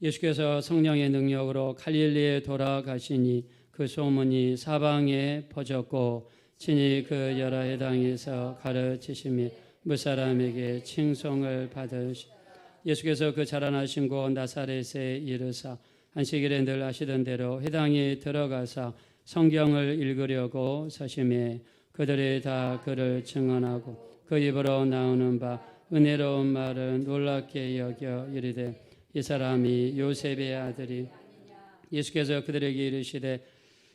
예수께서 성령의 능력으로 갈릴리에 돌아가시니 그 소문이 사방에 퍼졌고 친히 그 여러 해당에서 가르치심이 무사람에게 칭송을 받으시. 예수께서 그 자라나신 곳 나사렛에 이르사 안식일에 늘 하시던 대로 회당에 들어가사 성경을 읽으려고 서심해 그들이 다 그를 증언하고 그 입으로 나오는 바 은혜로운 말을 놀랍게 여겨 이르되 이 사람이 요셉의 아들이. 예수께서 그들에게 이르시되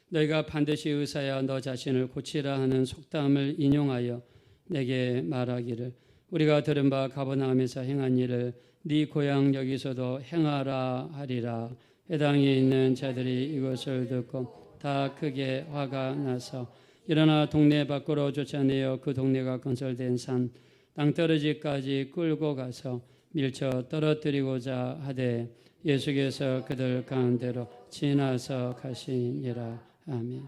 너희가 반드시 의사야 너 자신을 고치라 하는 속담을 인용하여 내게 말하기를 우리가 들은 바 가버나움에서 행한 일을 네 고향 여기서도 행하라 하리라. 회당에 있는 자들이 이것을 듣고 다 크게 화가 나서 일어나 동네 밖으로 쫓아내어 그 동네가 건설된 산 땅떨어지까지 끌고 가서 밀쳐 떨어뜨리고자 하되 예수께서 그들 가운데로 지나서 가시니라. 아멘.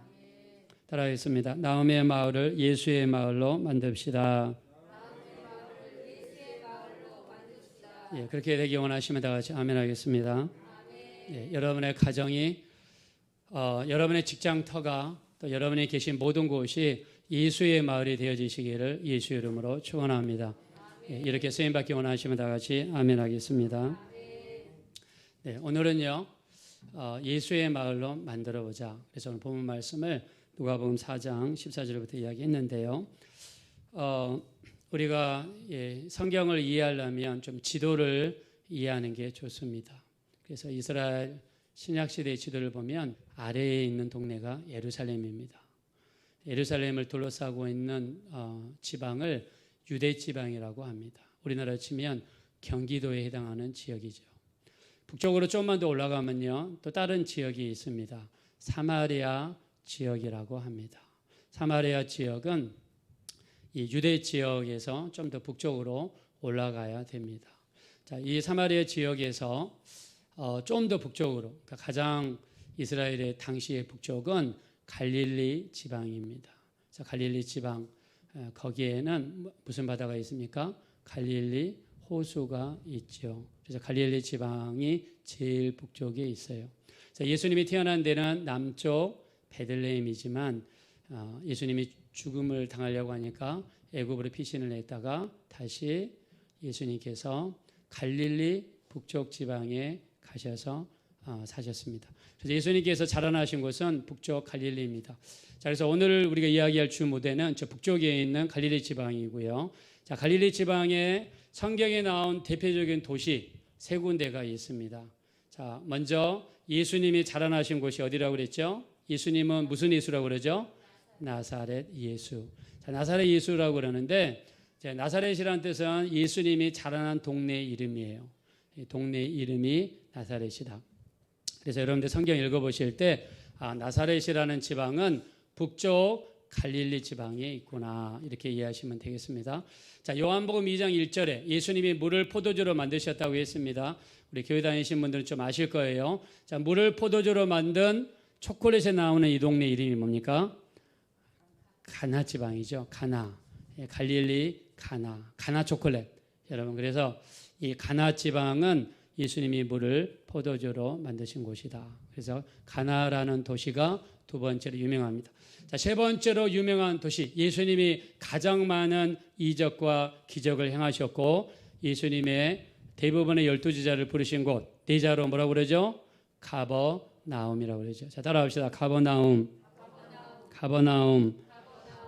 따라하겠습니다. 나음의 마을을 예수의 마을로 만듭시다. 예, 그렇게 되기 원하시면 다 같이 아멘 하겠습니다. 예, 여러분의 가정이 여러분의 직장터가 또 여러분이 계신 모든 곳이 예수의 마을이 되어지시기를 예수 이름으로 축원합니다. 예, 이렇게 쓰임받기 원하시면 다 같이 아멘 하겠습니다. 네, 오늘은요 예수의 마을로 만들어보자. 그래서 오늘 본문 말씀을 누가복음 4장 14절부터 이야기했는데요. 우리가 성경을 이해하려면 좀 지도를 이해하는 게 좋습니다. 그래서 이스라엘 신약시대의 지도를 보면 아래에 있는 동네가 예루살렘입니다. 예루살렘을 둘러싸고 있는 지방을 유대지방이라고 합니다. 우리나라 치면 경기도에 해당하는 지역이죠. 북쪽으로 조금만 더 올라가면요 또 다른 지역이 있습니다. 사마리아 지역이라고 합니다. 사마리아 지역은 이 유대 지역에서 좀 더 북쪽으로 올라가야 됩니다. 자, 이 사마리아 지역에서 좀 더 북쪽으로, 그러니까 가장 이스라엘의 당시의 북쪽은 갈릴리 지방입니다. 자, 갈릴리 지방 거기에는 무슨 바다가 있습니까? 갈릴리 호수가 있죠. 그래서 갈릴리 지방이 제일 북쪽에 있어요. 자, 예수님이 태어난 데는 남쪽 베들레헴이지만 예수님이 죽음을 당하려고 하니까 애굽으로 피신을 냈다가 다시 예수님께서 갈릴리 북쪽 지방에 가셔서 사셨습니다. 그래서 예수님께서 자라나신 곳은 북쪽 갈릴리입니다. 자, 그래서 오늘 우리가 이야기할 주 무대는 저 북쪽에 있는 갈릴리 지방이고요. 자, 갈릴리 지방에 성경에 나온 대표적인 도시 세 군데가 있습니다. 자, 먼저 예수님이 자라나신 곳이 어디라고 그랬죠? 예수님은 무슨 예수라고 그러죠? 나사렛 예수. 자, 나사렛 예수라고 그러는데 나사렛이라는 뜻은 예수님이 자라난 동네 이름이에요. 동네 이름이 나사렛이다. 그래서 여러분들 성경 읽어보실 때 나사렛이라는 지방은 북쪽 갈릴리 지방에 있구나 이렇게 이해하시면 되겠습니다. 자, 요한복음 2장 1절에 예수님이 물을 포도주로 만드셨다고 했습니다. 우리 교회 다니신 분들은 좀 아실 거예요. 자, 물을 포도주로 만든 초콜릿에 나오는 이 동네 이름이 뭡니까? 가나 지방이죠. 가나. 갈릴리 가나 초콜릿. 여러분, 그래서 이 가나 지방은 예수님이 물을 포도주로 만드신 곳이다. 그래서 가나라는 도시가 두 번째로 유명합니다. 자, 세 번째로 유명한 도시, 예수님이 가장 많은 이적과 기적을 행하셨고 예수님의 대부분의 12제자를 부르신 곳, 네 자로 뭐라고 그러죠? 가버나움이라고 그러죠. 자, 따라합시다. 가버나움.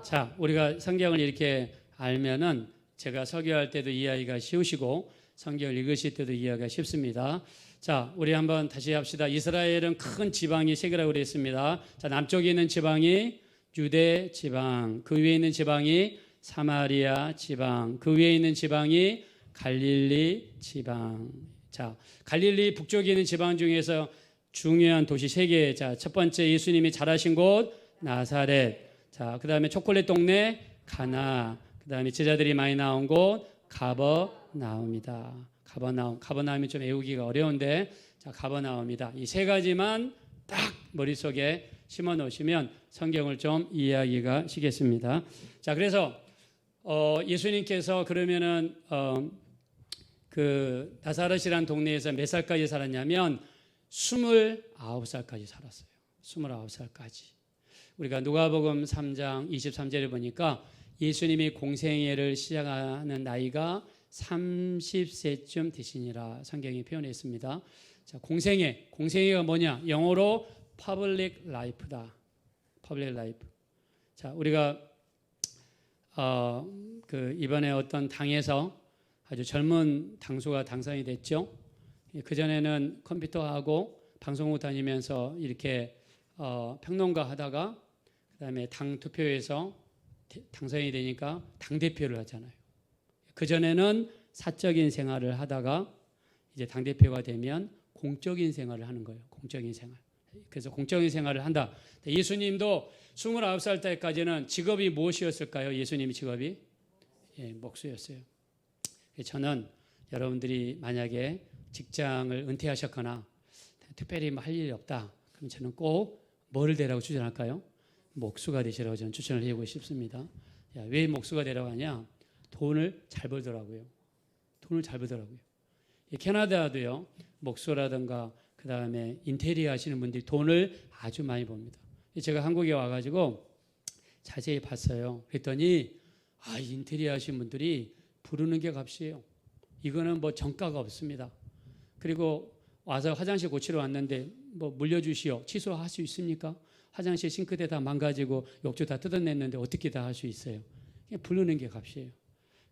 자, 우리가 성경을 이렇게 알면은 제가 설교할 때도 이해하기가 쉬우시고 성경을 읽으실 때도 이해하기가 쉽습니다. 자, 우리 한번 다시 합시다. 이스라엘은 큰 지방이 세 개라고 그랬습니다. 자, 남쪽에 있는 지방이 유대 지방, 그 위에 있는 지방이 사마리아 지방, 그 위에 있는 지방이 갈릴리 지방. 자, 갈릴리 북쪽에 있는 지방 중에서 중요한 도시 세 개. 자, 첫 번째 예수님이 자라신 곳 나사렛. 자, 그다음에 초콜릿 동네 가나. 그다음에 제자들이 많이 나온 곳 가버나움이다. 가버나움이 좀 외우기가 어려운데, 자, 가버나움이다. 이 세 가지만 딱 머릿속에 심어 놓으시면 성경을 좀 이해하기가 쉽겠습니다. 자, 그래서 예수님께서 그러면은 그 나사렛이라는 동네에서 몇 살까지 살았냐면 29살까지 살았어요. 29살까지. 우리가 누가복음 3장 23절에 보니까 예수님이 공생애를 시작하는 나이가 30세쯤 되시니라 성경이 표현했습니다. 자, 공생애가 뭐냐? 영어로 public life다. public life. 자, 우리가 이번에 어떤 당에서 아주 젊은 당수가 당선이 됐죠. 그 전에는 컴퓨터하고 방송국 다니면서 이렇게 평론가 하다가 그다음에 당 투표에서 당선이 되니까 당 대표를 하잖아요. 그 전에는 사적인 생활을 하다가 이제 당 대표가 되면 공적인 생활을 하는 거예요. 공적인 생활. 그래서 공적인 생활을 한다. 예수님도 29살 때까지는 직업이 무엇이었을까요? 예수님의 직업이 목수였어요. 저는 여러분들이 만약에 직장을 은퇴하셨거나 특별히 할 일이 없다. 그럼 저는 꼭 뭐를 되라고 추천할까요? 목수가 되시라고 저는 추천을 해주고 싶습니다. 왜 목수가 되라고 하냐? 돈을 잘 벌더라고요. 돈을 잘 벌더라고요. 캐나다도요. 목수라든가 그 다음에 인테리어 하시는 분들이 돈을 아주 많이 법니다. 제가 한국에 와가지고 자세히 봤어요. 그랬더니 인테리어 하시는 분들이 부르는 게 값이에요. 이거는 뭐 정가가 없습니다. 그리고 와서 화장실 고치러 왔는데 뭐 물려주시오. 취소할 수 있습니까? 화장실 싱크대 다 망가지고 욕조 다 뜯어냈는데 어떻게 다 할 수 있어요? 그냥 부르는 게 값이에요.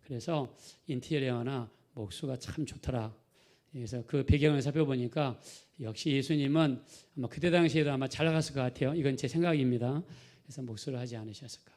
그래서 인테리어나 목수가 참 좋더라. 그래서 그 배경을 살펴보니까 역시 예수님은 아마 그때 당시에도 아마 잘 나갔을 것 같아요. 이건 제 생각입니다. 그래서 목수를 하지 않으셨을까.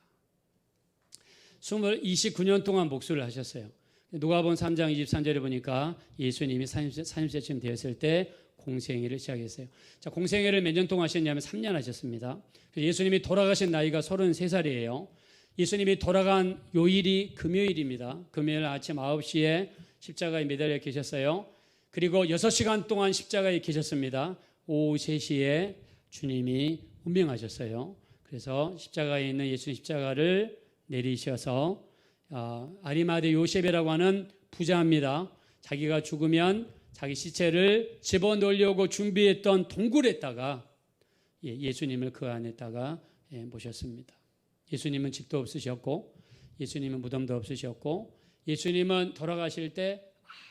29년 동안 목수를 하셨어요. 누가복음 3장 23절에 보니까 예수님이 30세쯤 되었을 때 공생애를 시작했어요. 자, 공생애를 몇 년 동안 하셨냐면 3년 하셨습니다. 예수님이 돌아가신 나이가 33살이에요. 예수님이 돌아간 요일이 금요일입니다. 금요일 아침 9시에 십자가에 매달려 계셨어요. 그리고 6시간 동안 십자가에 계셨습니다. 오후 3시에 주님이 운명하셨어요. 그래서 십자가에 있는 예수님 십자가를 내리셔서 아리마대 요셉이라고 하는 부자입니다. 자기가 죽으면 자기 시체를 집어넣으려고 준비했던 동굴에다가 예수님을 그 안에다가 모셨습니다. 예수님은 집도 없으셨고 예수님은 무덤도 없으셨고 예수님은 돌아가실 때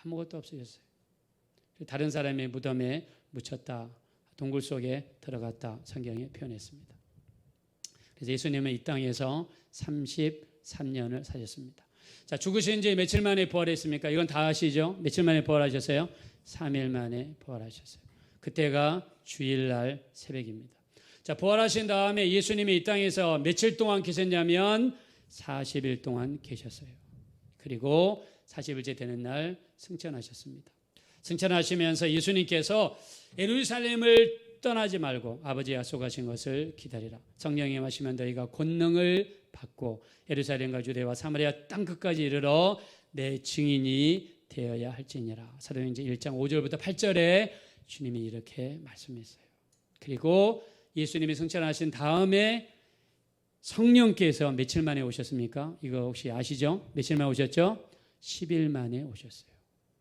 아무것도 없으셨어요. 다른 사람의 무덤에 묻혔다. 동굴 속에 들어갔다. 성경에 표현했습니다. 그래서 예수님은 이 땅에서 33년을 사셨습니다. 자, 죽으신 지 며칠 만에 부활했습니까? 이건 다 아시죠? 며칠 만에 부활하셨어요? 3일 만에 부활하셨어요. 그때가 주일날 새벽입니다. 자, 부활하신 다음에 예수님이 이 땅에서 며칠 동안 계셨냐면 40일 동안 계셨어요. 그리고 40일째 되는 날 승천하셨습니다. 승천하시면서 예수님께서 예루살렘을 떠나지 말고 아버지 약속하신 것을 기다리라. 성령이 임하시면 너희가 권능을 받고 예루살렘과 유대와 사마리아 땅끝까지 이르러 내 증인이 되어야 할지니라. 사도행전 1장 5절부터 8절에 주님이 이렇게 말씀했어요. 그리고 예수님이 승천하신 다음에 성령께서 며칠 만에 오셨습니까? 이거 혹시 아시죠? 며칠 만에 오셨죠? 10일 만에 오셨어요.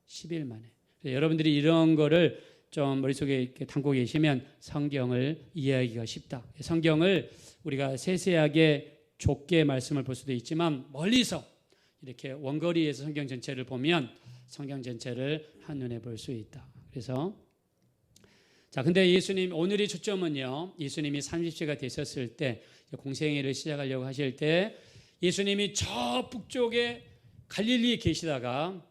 10일 만에. 여러분들이 이런 거를 좀 머릿속에 이렇게 담고 계시면 성경을 이해하기가 쉽다. 성경을 우리가 세세하게 좁게 말씀을 볼 수도 있지만 멀리서 이렇게 원거리에서 성경 전체를 보면 성경 전체를 한눈에 볼 수 있다. 그래서 자, 근데 예수님 오늘의 초점은요. 예수님이 30세가 되셨을 때 공생애를 시작하려고 하실 때 예수님이 저 북쪽에 갈릴리에 계시다가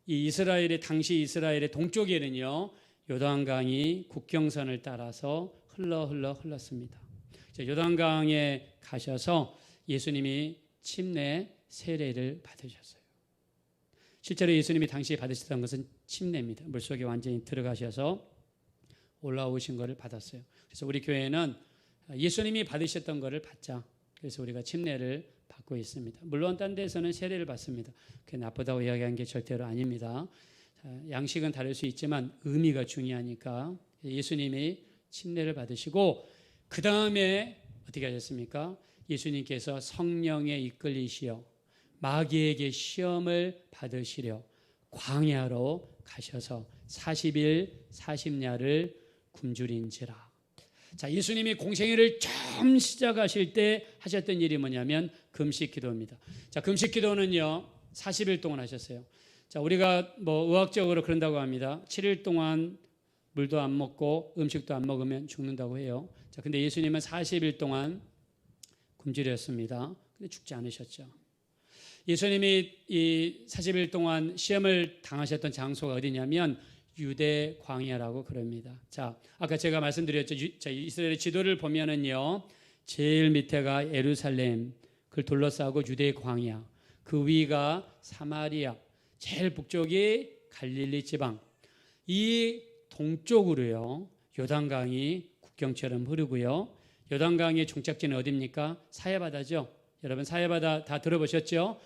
이 이스라엘의 당시 이스라엘의 동쪽에는요. 요단강이 국경선을 따라서 흘렀습니다. 요단강에 가셔서 예수님이 침례 세례를 받으셨어요. 실제로 예수님이 당시에 받으셨던 것은 침례입니다. 물속에 완전히 들어가셔서 올라오신 것을 받았어요. 그래서 우리 교회는 예수님이 받으셨던 것을 받자. 그래서 우리가 침례를 받고 있습니다. 물론 딴 데서는 세례를 받습니다. 그게 나쁘다고 이야기한 게 절대로 아닙니다. 양식은 다를 수 있지만 의미가 중요하니까 예수님이 침례를 받으시고 그 다음에 어떻게 하셨습니까? 예수님께서 성령에 이끌리시어 마귀에게 시험을 받으시려 광야로 가셔서 40일 40야를 굶주린지라. 자, 예수님이 공생애를 처음 시작하실 때 하셨던 일이 뭐냐면 금식 기도입니다. 자, 금식 기도는요 40일 동안 하셨어요. 자, 우리가 뭐 의학적으로 그런다고 합니다. 7일 동안 물도 안 먹고 음식도 안 먹으면 죽는다고 해요. 자, 근데 예수님은 40일 동안 굶주렸습니다. 근데 죽지 않으셨죠. 예수님이 이 40일 동안 시험을 당하셨던 장소가 어디냐면 유대 광야라고 그럽니다. 자, 아까 제가 말씀드렸죠. 이스라엘의 지도를 보면은요, 제일 밑에가 예루살렘, 그걸 둘러싸고 유대 광야, 그 위가 사마리아, 제일 북쪽이 갈릴리 지방, 이 동쪽으로요 요단강이 국경처럼 흐르고요. 요단강의 종착지는 어디입니까? 사해바다죠. 여러분 사해바다 다 들어보셨죠?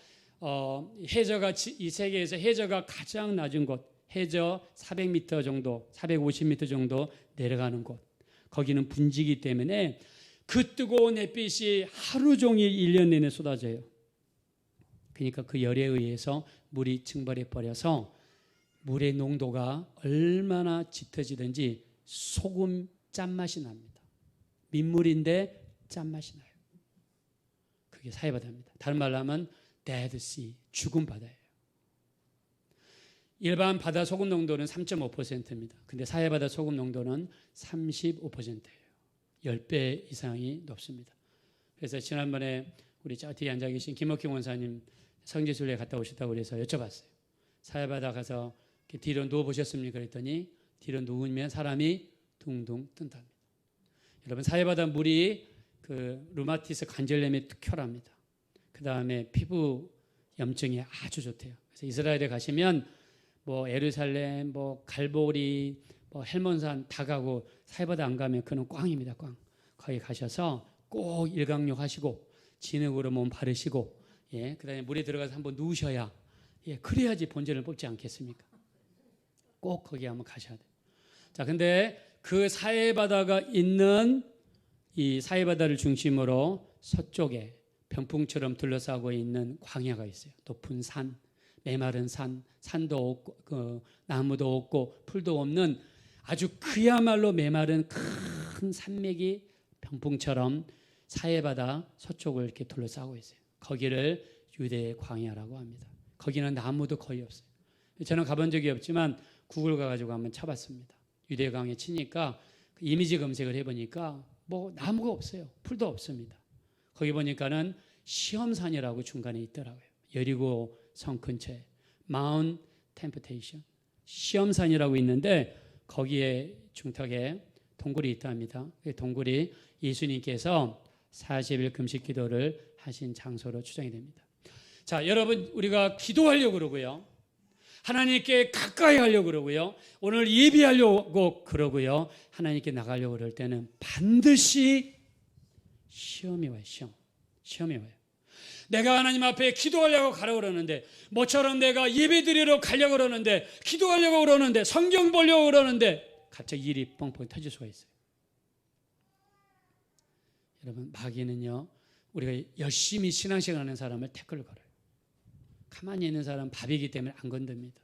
해저가 이 세계에서 해저가 가장 낮은 곳, 해저 400m 정도, 450m 정도 내려가는 곳. 거기는 분지기 때문에 그 뜨거운 햇빛이 하루 종일 1년 내내 쏟아져요. 그러니까 그 열에 의해서 물이 증발해 버려서 물의 농도가 얼마나 짙어지든지 소금 짠맛이 납니다. 민물인데 짠맛이 나요. 그게 사해바다입니다. 다른 말로 하면 Dead Sea, 죽은 바다예요. 일반 바다 소금 농도는 3.5%입니다. 근데 사해바다 소금 농도는 35%예요. 10배 이상이 높습니다. 그래서 지난번에 우리 저 뒤에 앉아 계신 김옥경 원사님 성지순례 갔다 오셨다고 그래서 여쭤봤어요. 사해바다 가서 뒤로 누워보셨습니까? 그랬더니 뒤로 누우면 사람이 둥둥 뜬답니다. 여러분 사해바다 물이 그 루마티스 관절염에 특효랍니다. 그 다음에 피부 염증에 아주 좋대요. 그래서 이스라엘에 가시면 뭐 예루살렘, 뭐 갈보리, 뭐 헬몬산 다 가고 사해바다 안 가면 그는 꽝입니다. 꽝. 거기 가셔서 꼭 일광욕 하시고 진흙으로 몸 바르시고, 예, 그다음에 물에 들어가서 한번 누우셔야, 예, 그래야지 본전을 뽑지 않겠습니까? 꼭 거기 한번 가셔야 돼요. 자, 근데 그 사해바다가 있는 이 사해바다를 중심으로 서쪽에 병풍처럼 둘러싸고 있는 광야가 있어요. 높은 산, 메마른 산, 산도 없고 나무도 없고 풀도 없는 아주 그야말로 메마른 큰 산맥이 병풍처럼 사해바다 서쪽을 이렇게 둘러싸고 있어요. 거기를 유대의 광야라고 합니다. 거기는 나무도 거의 없어요. 저는 가본 적이 없지만 구글 가가지고 한번 쳐봤습니다. 유대 광야 치니까 그 이미지 검색을 해보니까 뭐 나무가 없어요. 풀도 없습니다. 거기 보니까는 시험산이라고 중간에 있더라고요. 여리고 성 근처에 마운트 템프테이션 시험산이라고 있는데 거기에 중턱에 동굴이 있답니다. 그 동굴이 예수님께서 40일 금식 기도를 하신 장소로 추정이 됩니다. 자, 여러분 우리가 기도하려고 그러고요. 하나님께 가까이 하려고 그러고요. 오늘 예배하려고 그러고요. 하나님께 나가려고 그럴 때는 반드시 시험이 와요. 시험이 와요. 내가 하나님 앞에 기도하려고 가려고 그러는데, 모처럼 내가 예배 드리러 가려고 그러는데, 기도하려고 그러는데, 성경 보려고 그러는데 갑자기 일이 뻥뻥 터질 수가 있어요. 여러분 마귀는요, 우리가 열심히 신앙생활 하는 사람을 태클을 걸어요. 가만히 있는 사람은 밥이기 때문에 안 건듭니다.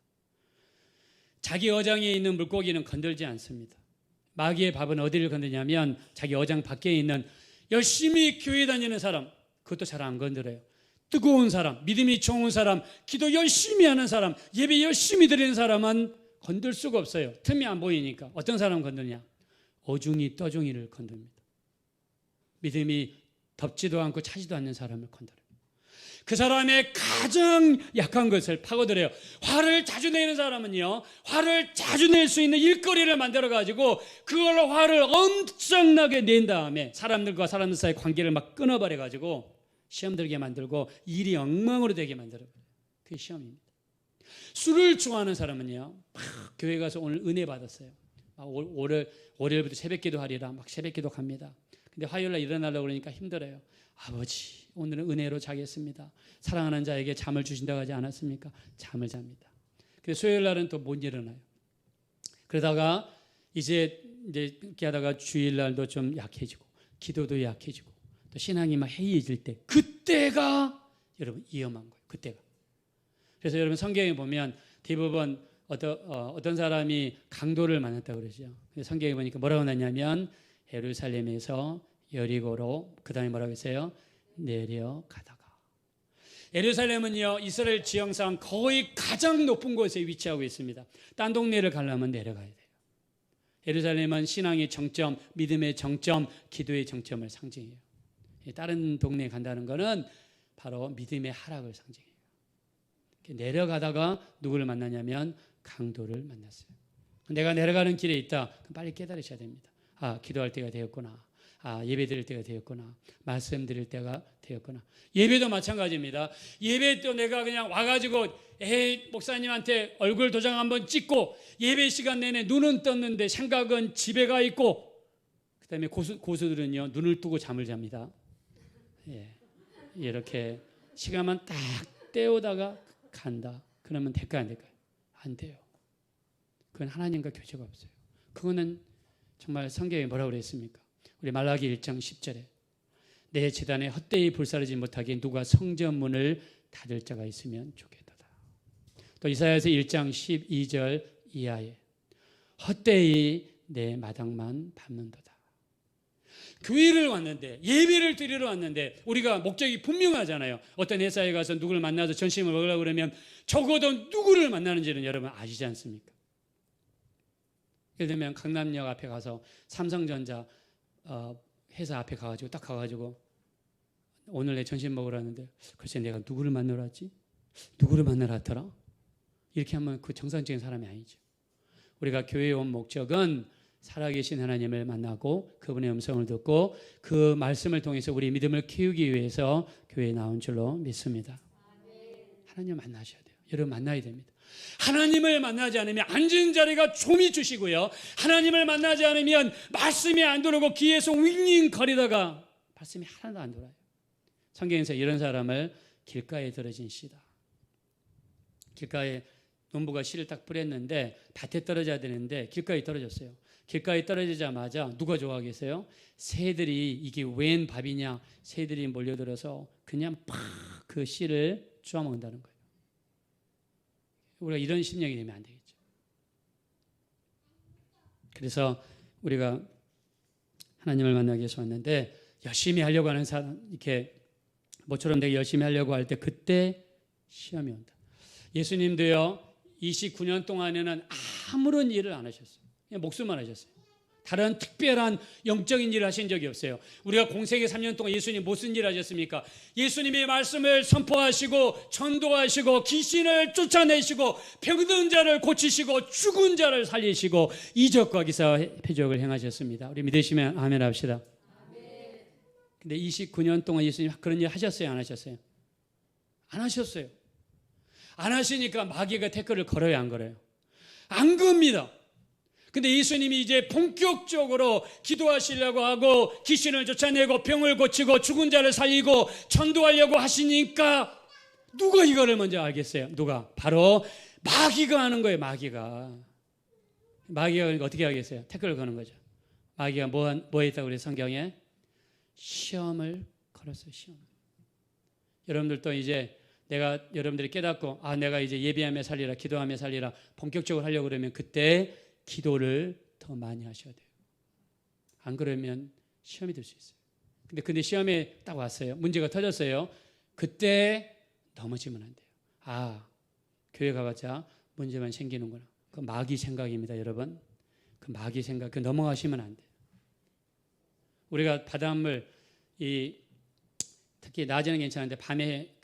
자기 어장에 있는 물고기는 건들지 않습니다. 마귀의 밥은 어디를 건드냐면 자기 어장 밖에 있는 열심히 교회 다니는 사람, 그것도 잘 안 건드려요. 뜨거운 사람, 믿음이 좋은 사람, 기도 열심히 하는 사람, 예배 열심히 드리는 사람은 건들 수가 없어요. 틈이 안 보이니까. 어떤 사람 건드냐? 어중이 떠중이를 건듭니다. 믿음이 덥지도 않고 차지도 않는 사람을 건드려요. 그 사람의 가장 약한 것을 파고들어요. 화를 자주 내는 사람은요, 화를 자주 낼 수 있는 일거리를 만들어가지고 그걸로 화를 엄청나게 낸 다음에 사람들과 사람들 사이 관계를 막 끊어버려가지고 시험 들게 만들고 일이 엉망으로 되게 만들어요. 그게 시험입니다. 술을 좋아하는 사람은요, 막 교회 가서 오늘 은혜 받았어요. 월요일부터 새벽기도 하리라 막 새벽기도 갑니다. 근데 화요일날 일어나려고 그러니까 힘들어요. 아버지, 오늘은 은혜로 자겠습니다. 사랑하는 자에게 잠을 주신다고 하지 않았습니까? 잠을 잡니다. 그래서 수요일날은 또 못 일어나요. 그러다가 이제 이렇게 하다가 주일날도 좀 약해지고 기도도 약해지고 또 신앙이 막 해이해질 때, 그때가 여러분 위험한 거예요. 그때가. 그래서 여러분 성경에 보면 대부분 어떤 사람이 강도를 만났다고 그러죠. 성경에 보니까 뭐라고 나냐면 예루살렘에서 여리고로 그 다음에 뭐라고 했어요? 내려가다가. 예루살렘은요 이스라엘 지형상 거의 가장 높은 곳에 위치하고 있습니다. 딴 동네를 가려면 내려가야 돼요. 예루살렘은 신앙의 정점, 믿음의 정점, 기도의 정점을 상징해요. 다른 동네에 간다는 것은 바로 믿음의 하락을 상징해요. 내려가다가 누구를 만나냐면 강도를 만났어요. 내가 내려가는 길에 있다. 그럼 빨리 깨달으셔야 됩니다. 아, 기도할 때가 되었구나. 아, 예배 드릴 때가 되었구나. 말씀 드릴 때가 되었구나. 예배도 마찬가지입니다. 예배 때 내가 그냥 와가지고 목사님한테 얼굴 도장 한번 찍고 예배 시간 내내 눈은 떴는데 생각은 집에 가 있고, 그 다음에 고수들은요 눈을 뜨고 잠을 잡니다. 예, 이렇게 시간만 딱 때우다가 간다. 그러면 될까요, 안 될까요? 안 돼요. 그건 하나님과 교제가 없어요. 그거는 정말 성경에 뭐라고 그랬습니까? 우리 말라기 1장 10절에 내 제단에 헛되이 불사르지 못하게 누가 성전문을 닫을 자가 있으면 좋겠도다. 또 이사야서 1장 12절 이하에 헛되이 내 마당만 밟는도다. 교회를 왔는데, 예배를 드리러 왔는데 우리가 목적이 분명하잖아요. 어떤 회사에 가서 누구를 만나서 점심을 먹으려고 그러면 적어도 누구를 만나는지는 여러분 아시지 않습니까? 예를 들면 강남역 앞에 가서 삼성전자 회사 앞에 가가지고 딱 가가지고 오늘 내 점심 먹으러 왔는데 글쎄 내가 누구를 만나러 왔지? 누구를 만나러 왔더라? 이렇게 하면 그 정상적인 사람이 아니죠. 우리가 교회에 온 목적은 살아계신 하나님을 만나고 그분의 음성을 듣고 그 말씀을 통해서 우리 믿음을 키우기 위해서 교회에 나온 줄로 믿습니다. 하나님을 만나셔야 돼요. 여러분 만나야 됩니다. 하나님을 만나지 않으면 앉은 자리가 좀이 주시고요. 하나님을 만나지 않으면 말씀이 안 들어오고 귀에서 윙윙 거리다가 말씀이 하나도 안 돌아요. 성경에서 이런 사람을 길가에 떨어진 씨다. 길가에 농부가 씨를 딱 뿌렸는데 밭에 떨어져야 되는데 길가에 떨어졌어요. 길가에 떨어지자마자 누가 좋아하겠어요? 새들이 이게 웬 밥이냐? 새들이 몰려들어서 그냥 팍 그 씨를 쪼아먹는다는 거예요. 우리가 이런 심령이 되면 안 되겠죠. 그래서 우리가 하나님을 만나기 위해서 왔는데 열심히 하려고 하는 사람, 이렇게 모처럼 되게 열심히 하려고 할 때 그때 시험이 온다. 예수님도요 29년 동안에는 아무런 일을 안 하셨어요. 그냥 목숨만 하셨어요. 다른 특별한 영적인 일을 하신 적이 없어요. 우리가 공생애 3년 동안 예수님 무슨 일 하셨습니까? 예수님의 말씀을 선포하시고 전도하시고 귀신을 쫓아내시고 병든 자를 고치시고 죽은 자를 살리시고 이적과 기사와 표적을 행하셨습니다. 우리 믿으시면 아멘 합시다. 근데 29년 동안 예수님 그런 일 하셨어요? 안 하셨어요? 안 하셨어요. 안 하시니까 마귀가 태클을 걸어요? 안 걸어요? 안 겁니다. 근데 예수님이 이제 본격적으로 기도하시려고 하고 귀신을 쫓아내고 병을 고치고 죽은 자를 살리고 전도하려고 하시니까 누가 이거를 먼저 알겠어요? 누가? 바로 마귀가 하는 거예요. 마귀가 어떻게 하겠어요? 태클을 거는 거죠. 마귀가 뭐 했다고 그래요? 성경에 시험을 걸었어요. 시험. 여러분들도 이제 여러분들이 깨닫고 내가 이제 예배하며 살리라, 기도하며 살리라 본격적으로 하려고 그러면 그때 기도를 더 많이 하셔야 돼요. 안 그러면 시험이 될 수 있어요. 근데 시험에 딱 왔어요. 문제가 터졌어요. 그때 넘어지면 안 돼요. 교회 가봤자 문제만 생기는구나. 그 마귀 생각입니다, 여러분. 그 마귀 생각, 그 넘어가시면 안 돼요. 우리가 바닷물, 특히 낮에는 괜찮은데 밤에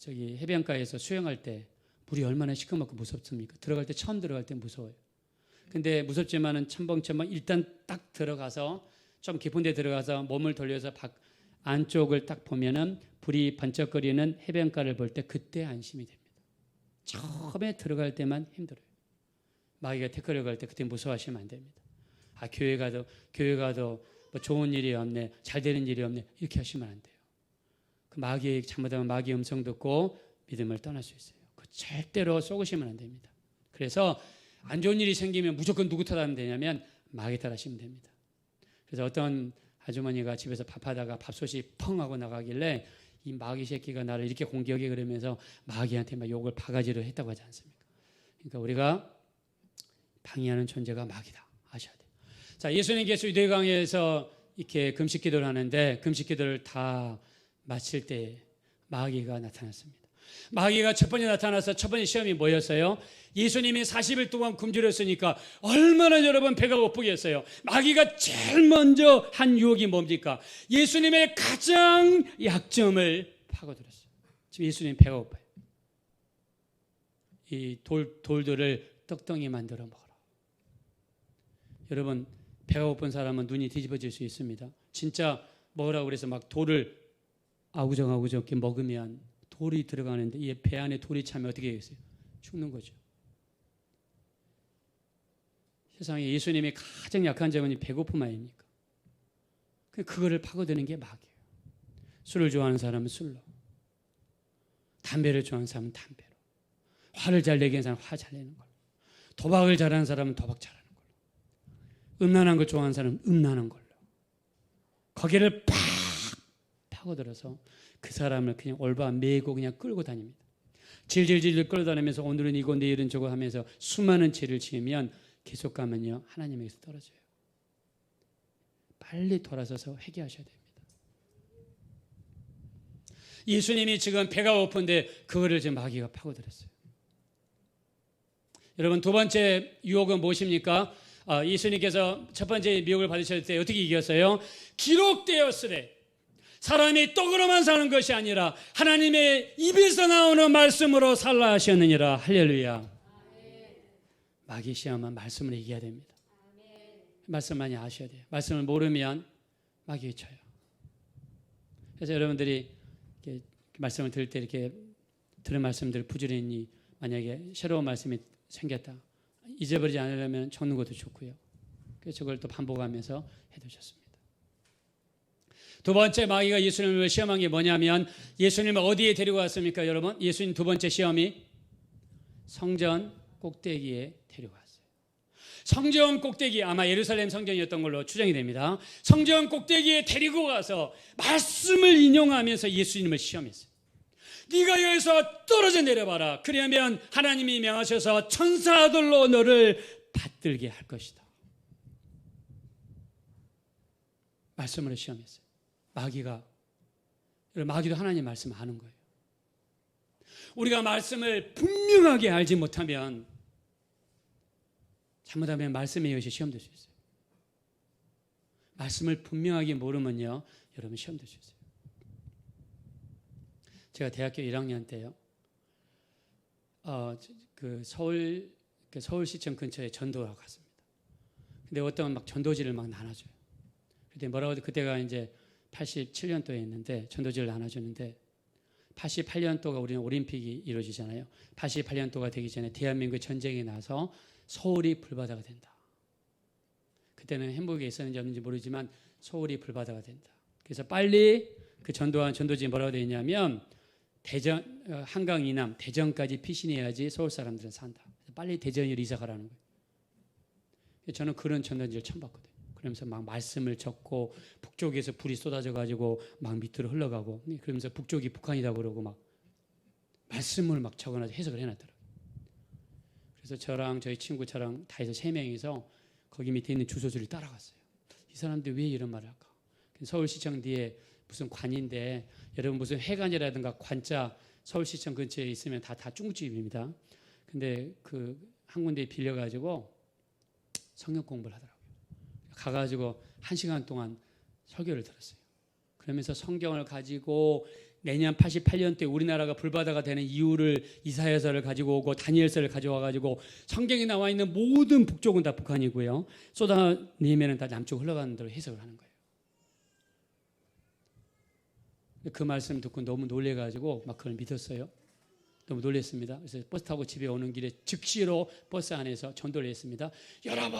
해변가에서 수영할 때 물이 얼마나 시커멓고 무섭습니까? 처음 들어갈 때 무서워요. 근데 무섭지만은 첨벙첨벙 일단 딱 들어가서 좀 깊은 데 들어가서 몸을 돌려서 안쪽을 딱 보면은 불이 번쩍거리는 해변가를 볼 때 그때 안심이 됩니다. 처음에 들어갈 때만 힘들어요. 마귀가 태클을 걸 때 그때 무서워하시면 안 됩니다. 교회 가도 뭐 좋은 일이 없네, 잘 되는 일이 없네 이렇게 하시면 안 돼요. 잘못하면 마귀 음성 듣고 믿음을 떠날 수 있어요. 절대로 속으시면 안 됩니다. 그래서 안 좋은 일이 생기면 무조건 누구 탓하면 되냐면 마귀 탓하시면 됩니다. 그래서 어떤 아주머니가 집에서 밥하다가 밥솥이 펑 하고 나가길래 이 마귀 새끼가 나를 이렇게 공격해 그러면서 마귀한테 막 욕을 바가지로 했다고 하지 않습니까? 그러니까 우리가 방해하는 존재가 마귀다 아셔야 돼요. 자, 예수님께서 유대강에서 이렇게 금식 기도를 하는데 금식 기도를 다 마칠 때 마귀가 나타났습니다. 마귀가 첫 번째 나타나서 첫 번째 시험이 뭐였어요? 예수님이 40일 동안 굶주렸으니까 얼마나 여러분 배가 고프겠어요. 마귀가 제일 먼저 한 유혹이 뭡니까? 예수님의 가장 약점을 파고들었어요. 지금 예수님 배가 고파요. 이 돌들을 떡덩이 만들어 먹어라. 여러분 배가 고픈 사람은 눈이 뒤집어질 수 있습니다. 진짜 먹으라고 그래서 막 돌을 아우정아우정 이렇게 먹으면 돌이 들어가는데 이 배 안에 돌이 차면 어떻게 되겠어요? 죽는 거죠. 세상에 예수님이 가장 약한 점은 배고픔 아닙니까? 그거를 파고드는 게 마귀예요. 술을 좋아하는 사람은 술로, 담배를 좋아하는 사람은 담배로, 화를 잘 내게 하는 사람은 화 잘 내는 걸로, 도박을 잘하는 사람은 도박 잘하는 걸로, 음란한 걸 좋아하는 사람은 음란한 걸로, 거기를 팍 파고들어서 그 사람을 그냥 올바 메고 그냥 끌고 다닙니다. 질질질 끌어다니면서 오늘은 이거 내일은 저거 하면서 수많은 죄를 지으면 계속 가면요 하나님에게서 떨어져요. 빨리 돌아서서 회개하셔야 됩니다. 예수님이 지금 배가 고픈데 그거를 지금 마귀가 파고들었어요. 여러분 두 번째 유혹은 무엇입니까? 예수님께서 첫 번째 미혹을 받으실 때 어떻게 이겼어요? 기록되었으되 사람이 떡으로만 사는 것이 아니라 하나님의 입에서 나오는 말씀으로 살라 하셨느니라. 할렐루야. 마귀 시험은 말씀을 이겨야 됩니다. 말씀 많이 아셔야 돼요. 말씀을 모르면 마귀에 쳐요. 그래서 여러분들이 이렇게 말씀을 들을 때 이렇게 들은 말씀들 부지런히 만약에 새로운 말씀이 생겼다. 잊어버리지 않으려면 적는 것도 좋고요. 그래서 그걸 또 반복하면서 해도 좋습니다. 두 번째 마귀가 예수님을 시험한 게 뭐냐면 예수님을 어디에 데리고 갔습니까 여러분? 예수님 두 번째 시험이 성전 꼭대기에 데리고 갔어요. 성전 꼭대기 아마 예루살렘 성전이었던 걸로 추정이 됩니다. 성전 꼭대기에 데리고 가서 말씀을 인용하면서 예수님을 시험했어요. 네가 여기서 떨어져 내려봐라. 그러면 하나님이 명하셔서 천사들로 너를 받들게 할 것이다. 말씀으로 시험했어요. 마귀도 하나님 말씀 아는 거예요. 우리가 말씀을 분명하게 알지 못하면 잘못하면 말씀에 의해서 시험될 수 있어요. 말씀을 분명하게 모르면요 여러분 시험될 수 있어요. 제가 대학교 1학년 때요 서울시청 근처에 전도를 갔습니다. 근데 어떤 막 전도지를 막 나눠줘요. 그때 그때가 이제 87년도에 전도지를 나눠주는데 88년도가 우리는 올림픽이 이루어지잖아요. 88년도가 되기 전에 대한민국 전쟁이 나서 서울이 불바다가 된다. 그때는 행복에 있었는지 없는지 모르지만 서울이 불바다가 된다. 그래서 빨리 그 전도한 전도지에 뭐라고 되어 있냐면 한강 이남 대전까지 피신해야지 서울 사람들은 산다. 빨리 대전으로 이사 가라는 거예요. 저는 그런 전도지를 처음 봤거든요. 그러면서 막 말씀을 적고 북쪽에서 불이 쏟아져 가지고 막 밑으로 흘러가고 그러면서 북쪽이 북한이라고 그러고 막 말씀을 막 적어놔서 해석을 해놨더라고요. 그래서 저랑 저희 친구 저랑 다 해서 3명이서 거기 밑에 있는 주소지를 따라갔어요. 이 사람들이 왜 이런 말을 할까? 서울시청 뒤에 무슨 관인데 여러분 무슨 회관이라든가 관자 서울시청 근처에 있으면 다 중국집입니다. 근데 그 한 군데 빌려가지고 성경 공부를 하더라고요. 가가지고 1시간 동안 설교를 들었어요. 그러면서 성경을 가지고 내년 88년 때 우리나라가 불바다가 되는 이유를 이사야서를 가지고 오고 다니엘서를 가져와가지고 성경에 나와 있는 모든 북쪽은 다 북한이고요. 쏟아내면 다 남쪽 흘러가는 대로 해석을 하는 거예요. 그 말씀 듣고 너무 놀래가지고 막 그걸 믿었어요. 너무 놀랐습니다. 그래서 버스 타고 집에 오는 길에 즉시로 버스 안에서 전도를 했습니다. 여러분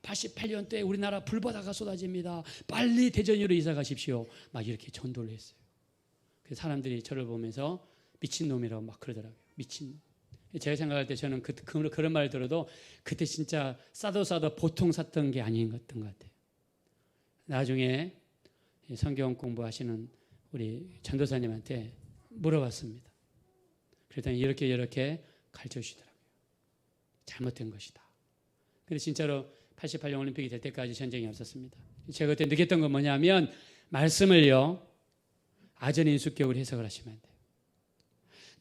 88년 때 우리나라 불바다가 쏟아집니다. 빨리 대전으로 이사 가십시오. 막 이렇게 전도를 했어요. 그래서 사람들이 저를 보면서 미친놈이라고 막 그러더라고요. 미친놈. 제가 생각할 때 저는 그런 말 들어도 그때 진짜 싸도 보통 샀던 게 아니었던 것 같아요. 나중에 성경 공부하시는 우리 전도사님한테 물어봤습니다. 그랬더니 이렇게 가르쳐 주시더라고요. 잘못된 것이다. 근데 진짜로 88년 올림픽이 될 때까지 전쟁이 없었습니다. 제가 그때 느꼈던 건 뭐냐면 말씀을요 아전인수격으로 해석을 하시면 안 돼요.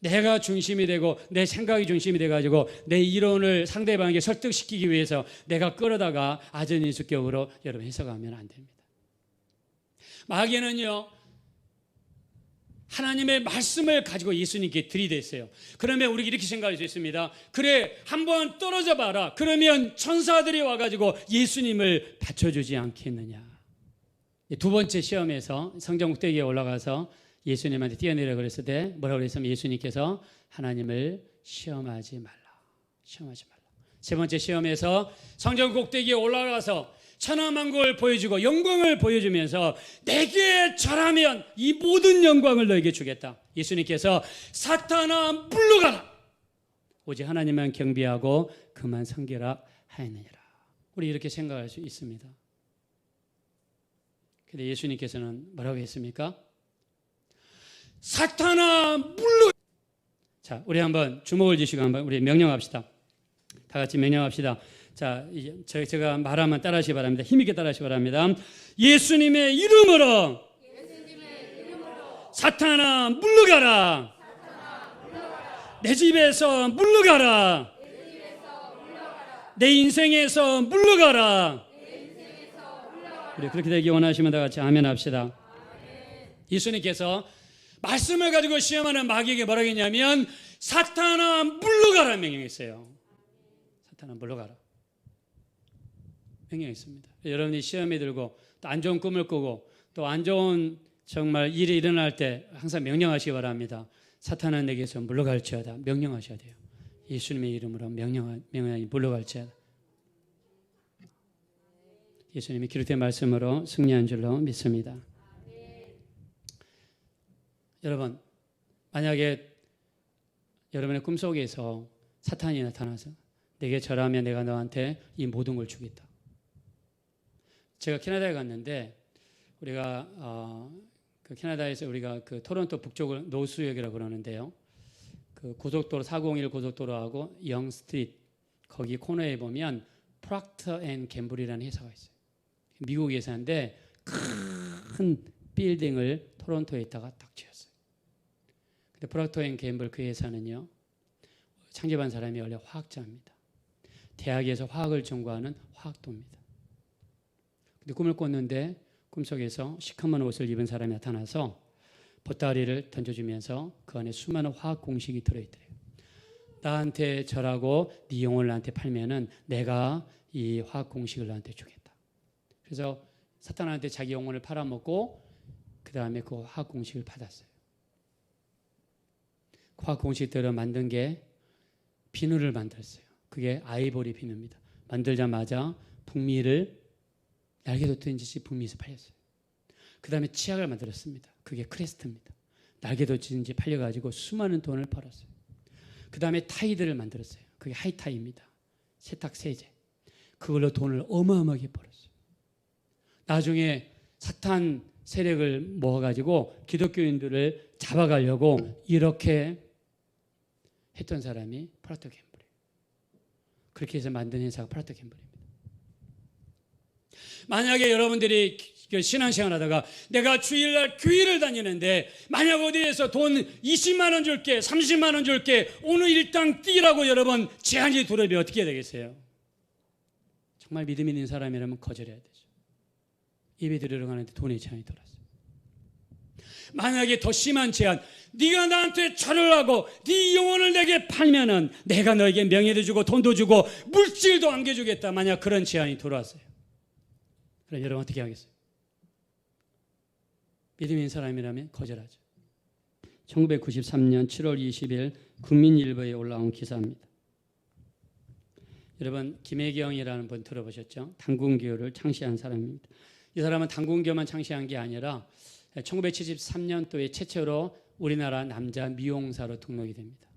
내가 중심이 되고 내 생각이 중심이 돼가지고 내 이론을 상대방에게 설득시키기 위해서 내가 끌어다가 아전인수격으로 여러분 해석하면 안 됩니다. 마귀는요 하나님의 말씀을 가지고 예수님께 들이댔어요. 그러면 우리 이렇게 생각할 수 있습니다. 그래 한번 떨어져 봐라. 그러면 천사들이 와가지고 예수님을 받쳐주지 않겠느냐. 두 번째 시험에서 성전 꼭대기에 올라가서 예수님한테 뛰어내려 그랬을 때 뭐라고 그랬으면 예수님께서 하나님을 시험하지 말라. 시험하지 말라. 세 번째 시험에서 성전 꼭대기에 올라가서 천하만국을 보여주고 영광을 보여주면서 내게 절하면 이 모든 영광을 너에게 주겠다. 예수님께서 사탄아 물러가라. 오직 하나님만 경배하고 그만 섬기라 하였느니라. 우리 이렇게 생각할 수 있습니다. 근데 예수님께서는 뭐라고 했습니까? 사탄아 물러가라. 자, 우리 한번 주목을 주시고 한번 우리 명령합시다. 다 같이 명령합시다. 자, 제가 말하면 따라하시기 바랍니다. 힘있게 따라하시기 바랍니다. 예수님의 이름으로, 사탄아 물러가라. 내 집에서 물러가라. 내 인생에서 물러가라. 우리 그렇게 되기 원하시면 다 같이 아멘 합시다. 예수님께서 말씀을 가지고 시험하는 마귀에게 뭐라고 했냐면 사탄아 물러가라 명령했어요. 사탄아 물러가라 명령했습니다. 여러분이 시험에 들고 또 안 좋은 꿈을 꾸고 또 안 좋은 정말 일이 일어날 때 항상 명령하시기 바랍니다. 사탄은 내게서 물러갈지어다. 명령하셔야 돼요. 예수님의 이름으로 명령하니 물러갈지어다. 예수님이 기록된 말씀으로 승리한 줄로 믿습니다. 여러분, 만약에 여러분의 꿈속에서 사탄이 나타나서 내게 절하면 내가 너한테 이 모든 걸 주겠다. 제가 캐나다에 갔는데 우리가 그 캐나다에서 우리가 그 토론토 북쪽을 노스역이라고 그러는데요. 그 고속도로 401 고속도로하고 영 스트리트 거기 코너에 보면 프락터 앤 갬블이라는 회사가 있어요. 미국 회사인데 큰 빌딩을 토론토에다가 딱 지었어요. 근데 프락터 앤 갬블 그 회사는요. 창립한 사람이 원래 화학자입니다. 대학에서 화학을 전공하는 화학도입니다. 근데 꿈을 꿨는데 꿈속에서 시커먼 옷을 입은 사람이 나타나서 보따리를 던져주면서 그 안에 수많은 화학 공식이 들어있더래요. 나한테 절하고 네 영혼을 나한테 팔면은 내가 이 화학 공식을 나한테 주겠다. 그래서 사탄한테 자기 영혼을 팔아먹고 그 다음에 그 화학 공식을 받았어요. 화학 공식대로 만든 게 비누를 만들었어요. 그게 아이보리 비누입니다. 만들자마자 북미를 날개 돋친 듯이 북미에서 팔렸어요. 그 다음에 치약을 만들었습니다. 그게 크레스트입니다. 날개 돋친 듯이 팔려가지고 수많은 돈을 벌었어요. 그 다음에 타이드를 만들었어요. 그게 하이타이입니다. 세탁 세제. 그걸로 돈을 어마어마하게 벌었어요. 나중에 사탄 세력을 모아가지고 기독교인들을 잡아가려고 이렇게 했던 사람이 프락터 갬블이에요. 그렇게 해서 만든 회사가 프락터 갬블입니다. 만약에 여러분들이 신앙생활 하다가 내가 주일날 교회를 다니는데 만약 어디에서 돈 20만 원 줄게 30만 원 줄게 오늘 일당 뛰라고 여러분 제한이 들어오면 어떻게 해야 되겠어요? 정말 믿음 있는 사람이라면 거절해야 되죠. 예배 드리러 가는데 돈의 제한이 들어왔어요. 만약에 더 심한 제한, 네가 나한테 절을 하고 네 영혼을 내게 팔면은 내가 너에게 명예도 주고 돈도 주고 물질도 안겨주겠다. 만약 그런 제한이 들어왔어요. 그럼 여러분 어떻게 하겠어요? 믿음 있는 사람이라면 거절하죠. 1993년 7월 20일 국민일보에 올라온 기사입니다. 여러분 김혜경이라는 분 들어보셨죠? 당군교를 창시한 사람입니다. 이 사람은 당군교만 창시한 게 아니라 1973년도에 최초로 우리나라 남자 미용사로 등록이 됩니다.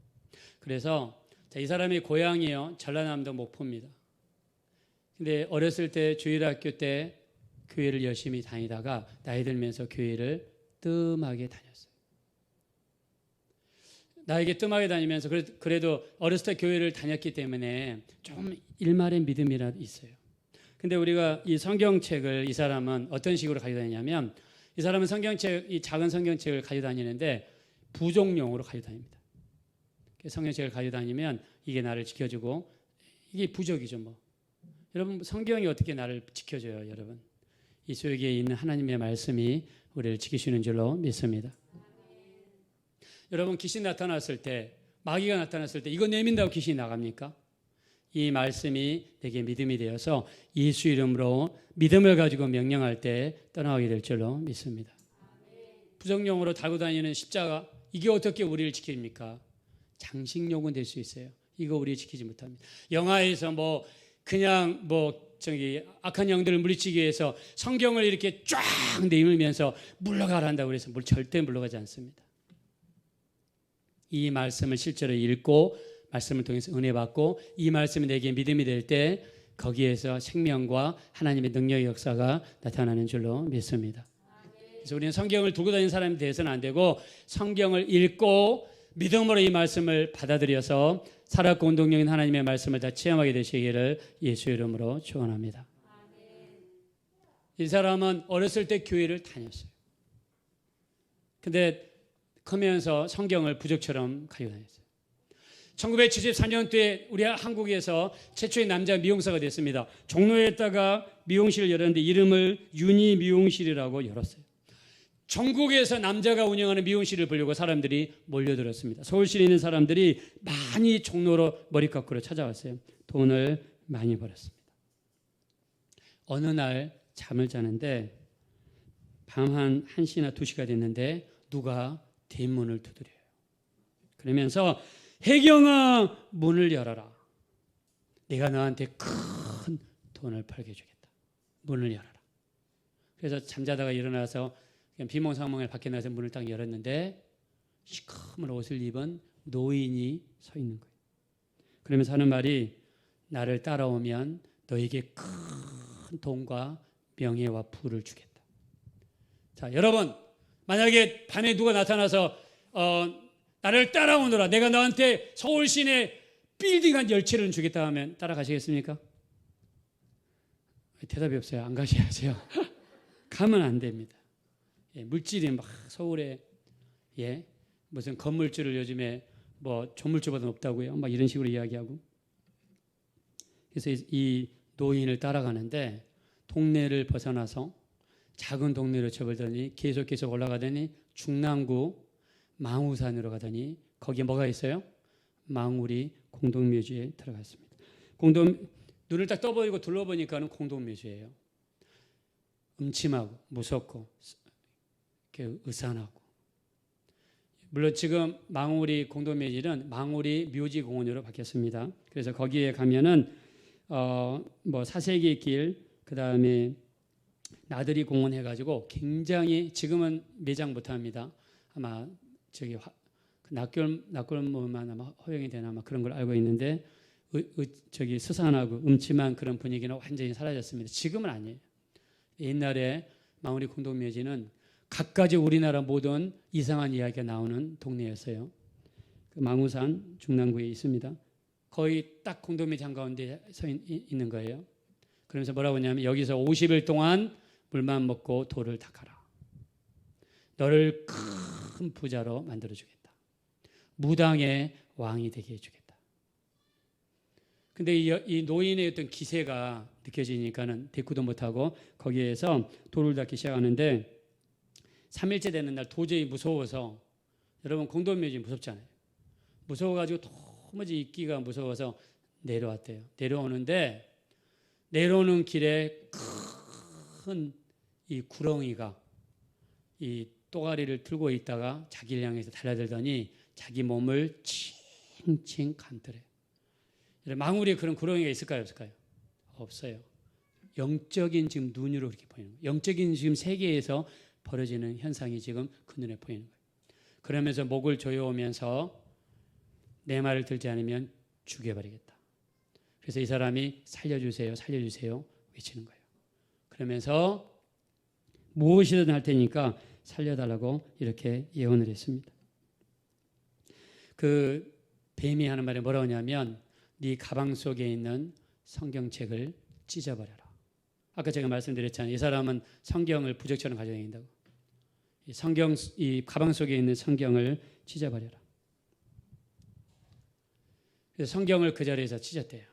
그래서 이 사람의 고향이요 전라남도 목포입니다. 근데 어렸을 때 주일학교 때 교회를 열심히 다니다가 나이 들면서 교회를 뜸하게 다녔어요. 나에게 뜸하게 다니면서 그래도 어렸을 때 교회를 다녔기 때문에 좀 일말의 믿음이라도 있어요. 근데 우리가 이 성경책을 이 사람은 어떤 식으로 가지고 다니냐면 이 사람은 이 작은 성경책을 가지고 다니는데 부족용으로 가지고 다닙니다. 성경책을 가지고 다니면 이게 나를 지켜주고 이게 부족이죠 뭐. 여러분 성경이 어떻게 나를 지켜줘요 여러분. 이 속에 있는 하나님의 말씀이 우리를 지키시는 줄로 믿습니다. 여러분 귀신 나타났을 때 마귀가 나타났을 때 이거 내민다고 귀신이 나갑니까? 이 말씀이 내게 믿음이 되어서 예수 이름으로 믿음을 가지고 명령할 때 떠나가게 될 줄로 믿습니다. 부정용으로 달고 다니는 십자가 이게 어떻게 우리를 지킵니까? 장식용은 될 수 있어요. 이거 우리 지키지 못합니다. 영화에서 그냥 악한 영들을 물리치기 위해서 성경을 이렇게 쫙 내밀면서 물러가라 한다고 그래서 절대 물러가지 않습니다. 이 말씀을 실제로 읽고 말씀을 통해서 은혜 받고 이 말씀이 내게 믿음이 될 때 거기에서 생명과 하나님의 능력의 역사가 나타나는 줄로 믿습니다. 그래서 우리는 성경을 들고 다니는 사람이 되어서는 안 되고 성경을 읽고 믿음으로 이 말씀을 받아들여서 살았고 운동력인 하나님의 말씀을 다 체험하게 되시기를 예수 이름으로 축원합니다. 이 사람은 어렸을 때 교회를 다녔어요. 근데 크면서 성경을 부적처럼 가지고 다녔어요. 1974년도에 우리 한국에서 최초의 남자 미용사가 됐습니다. 종로에다가 미용실을 열었는데 이름을 윤희 미용실이라고 열었어요. 전국에서 남자가 운영하는 미용실을 보려고 사람들이 몰려들었습니다. 서울시에 있는 사람들이 많이 종로로 머리 깎으러 찾아왔어요. 돈을 많이 벌었습니다. 어느 날 잠을 자는데 밤 한 1시나 2시가 됐는데 누가 뒷문을 두드려요. 그러면서 혜경아 문을 열어라. 내가 너한테 큰 돈을 벌게 주겠다. 문을 열어라. 그래서 잠자다가 일어나서 비몽사몽에 밖에 나서 문을 딱 열었는데 시커먼 옷을 입은 노인이 서 있는 거예요. 그러면서 하는 말이 나를 따라오면 너에게 큰 돈과 명예와 부를 주겠다. 자, 여러분 만약에 밤에 누가 나타나서 나를 따라오너라. 내가 너한테 서울 시내 빌딩 한 10채를 주겠다 하면 따라가시겠습니까? 대답이 없어요. 안 가셔야죠. 가면 안 됩니다. 물질이 막 서울에 무슨 건물주를 요즘에 조물주보다 높다고요. 막 이런 식으로 이야기하고. 그래서 이 노인을 따라가는데 동네를 벗어나서 작은 동네로 접어들더니 계속 올라가더니 중랑구 망우산으로 가더니 거기에 뭐가 있어요? 망우리 공동묘지에 들어갔습니다. 눈을 딱 떠버리고 둘러보니까는 공동묘지예요. 음침하고 무섭고 으산하고. 물론 지금 망우리 공동묘지는 망우리 묘지공원으로 바뀌었습니다. 그래서 거기에 가면은 사세기 길, 그 다음에 나들이 공원 해가지고 굉장히 지금은 매장 못합니다. 아마 낙골모만 아마 허용이 되나 아마 그런 걸 알고 있는데 스산하고 음침한 그런 분위기는 완전히 사라졌습니다. 지금은 아니에요. 옛날에 망우리 공동묘지는 갖가지 우리나라 모든 이상한 이야기가 나오는 동네였어요. 그 망우산 중랑구에 있습니다. 거의 딱 공동묘지 한가운데 서 있는 거예요. 그러면서 뭐라고 하냐면 여기서 50일 동안 물만 먹고 돌을 닦아라. 너를 큰 부자로 만들어주겠다. 무당의 왕이 되게 해주겠다. 근데 이 노인의 어떤 기세가 느껴지니까는 대꾸도 못하고 거기에서 돌을 닦기 시작하는데 3일째 되는 날 도저히 무서워서, 여러분 공동묘지 무섭잖아요. 무서워가지고 도무지 있기가 무서워서 내려왔대요. 내려오는 길에 큰 이 구렁이가 이 또가리를 들고 있다가 자기를 향해서 달려들더니 자기 몸을 칭칭 감더래요. 망우리에 그런 구렁이가 있을까요? 없을까요? 없어요. 영적인 지금 눈으로 그렇게 보이는 거예요. 영적인 지금 세계에서 벌어지는 현상이 지금 그 눈에 보이는 거예요. 그러면서 목을 조여오면서 내 말을 들지 않으면 죽여버리겠다. 그래서 이 사람이 살려주세요, 살려주세요 외치는 거예요. 그러면서 무엇이든 할 테니까 살려달라고 이렇게 예언을 했습니다. 그 뱀이 하는 말이 뭐라고 하냐면 네 가방 속에 있는 성경책을 찢어버려라. 아까 제가 말씀드렸잖아요. 이 사람은 성경을 부적처럼 가지고 다닌다고. 이 가방 속에 있는 성경을 찢어버려라. 그래서 성경을 그 자리에서 찢었대요.